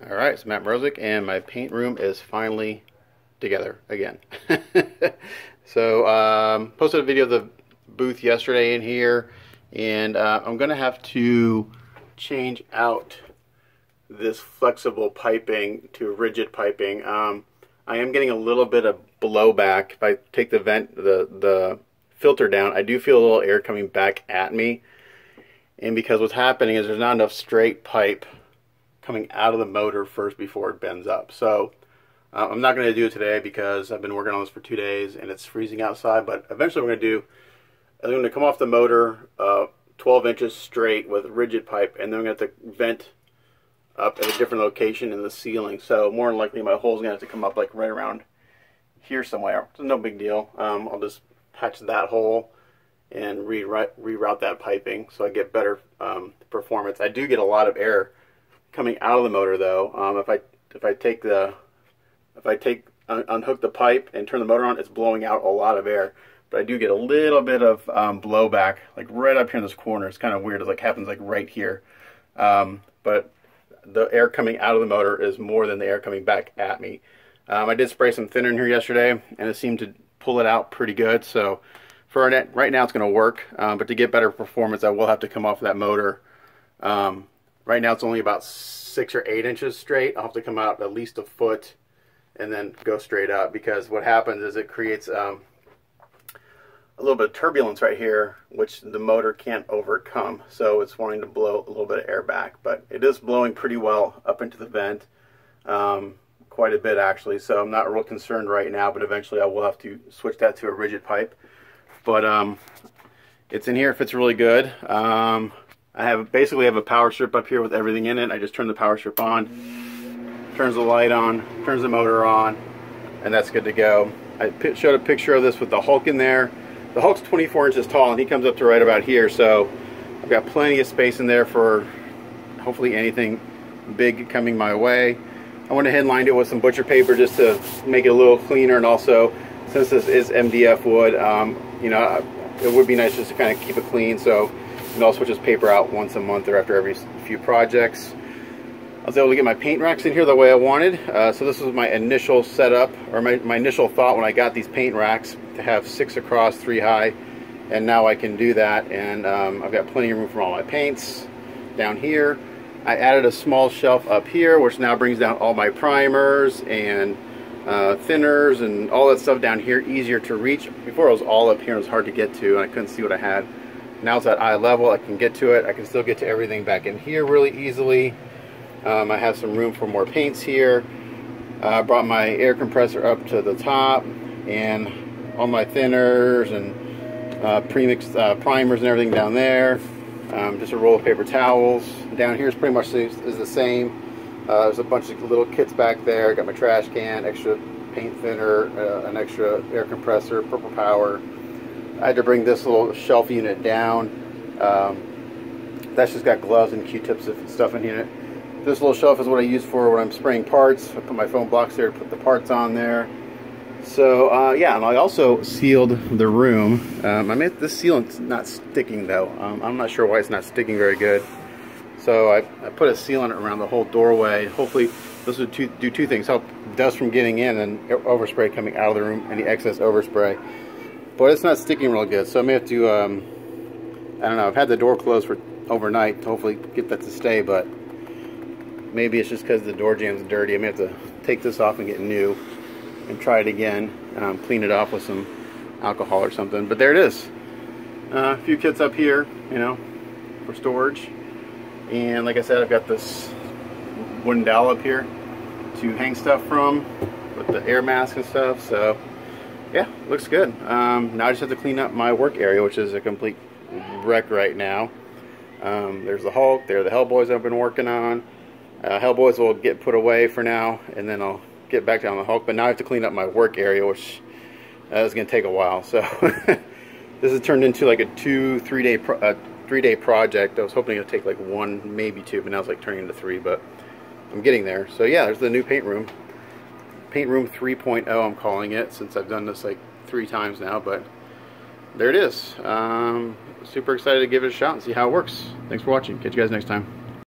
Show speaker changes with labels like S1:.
S1: Alright, it's Matt Mrozik, and my paint room is finally together again. So, posted a video of the booth yesterday in here, and I'm going to have to change out this flexible piping to rigid piping. I am getting a little bit of blowback. If I take the filter down, I do feel a little air coming back at me. And because what's happening is there's not enough straight pipe coming out of the motor first before it bends up. So I'm not going to do it today because I've been working on this for 2 days and it's freezing outside. But eventually I'm going to come off the motor 12 inches straight with rigid pipe, and then I'm going to have to vent up at a different location in the ceiling. So more than likely my hole's going to have to come up like right around here somewhere. It's no big deal. I'll just patch that hole and reroute that piping so I get better performance. I do get a lot of air coming out of the motor though. If I unhook the pipe and turn the motor on, it's blowing out a lot of air. But I do get a little bit of blowback, like right up here in this corner. It's kind of weird. It like happens like right here. But the air coming out of the motor is more than the air coming back at me. I did spray some thinner in here yesterday, and it seemed to pull it out pretty good. So for right now, it's going to work. But to get better performance, I will have to come off that motor. Right now it's only about 6 or 8 inches straight. I'll have to come out at least a foot and then go straight up, because what happens is it creates a little bit of turbulence right here, which the motor can't overcome. So it's wanting to blow a little bit of air back, but it is blowing pretty well up into the vent, quite a bit actually. So I'm not real concerned right now, but eventually I will have to switch that to a rigid pipe. But it's in here, it fits really good. I basically have a power strip up here with everything in it. I just turn the power strip on, turns the light on, turns the motor on, and that's good to go. I showed a picture of this with the Hulk in there. The Hulk's 24 inches tall, and he comes up to right about here, so I've got plenty of space in there for hopefully anything big coming my way. I went ahead and lined it with some butcher paper just to make it a little cleaner, and also, since this is MDF wood, you know, it would be nice just to kind of keep it clean. So and I'll switch this paper out once a month or after every few projects. I was able to get my paint racks in here the way I wanted. So this was my initial setup, or my initial thought when I got these paint racks, to have 6 across, 3 high, and now I can do that. And I've got plenty of room for all my paints down here. I added a small shelf up here, which now brings down all my primers and thinners and all that stuff down here, easier to reach. Before it was all up here, it was hard to get to, and I couldn't see what I had. Now it's at eye level, I can get to it. I can still get to everything back in here really easily. I have some room for more paints here. I brought my air compressor up to the top, and all my thinners and pre-mixed primers and everything down there. Just a roll of paper towels. Down here is pretty much is the same. There's a bunch of little kits back there. Got my trash can, extra paint thinner, an extra air compressor, purple power. I had to bring this little shelf unit down. That's just got gloves and Q-tips and stuff in here. This little shelf is what I use for when I'm spraying parts. I put my foam blocks there to put the parts on there. So yeah, and I also sealed the room. This sealant's not sticking though. I'm not sure why it's not sticking very good. So I put a sealant around the whole doorway. Hopefully this would do 2 things: help dust from getting in and overspray coming out of the room, any excess overspray. But it's not sticking real good, so I may have to, I don't know, I've had the door closed for overnight to hopefully get that to stay, but maybe it's just because the door jam's dirty. I may have to take this off and get new and try it again, clean it off with some alcohol or something. But there it is. A few kits up here, you know, for storage. And like I said, I've got this wooden dowel up here to hang stuff from with the air mask and stuff, so yeah, looks good. Now I just have to clean up my work area, which is a complete wreck right now. There's the Hulk, there are the Hellboys I've been working on. Hellboys will get put away for now, and then I'll get back down the Hulk. But now I have to clean up my work area, which is going to take a while. So this has turned into like a 3-day project. I was hoping it would take like 1, maybe 2, but now it's like turning into 3. But I'm getting there. So yeah, there's the new paint room. Paint room 3.0 I'm calling it, since I've done this like 3 times now, but there it is. Super excited to give it a shot and see how it works. Thanks for watching. Catch you guys next time.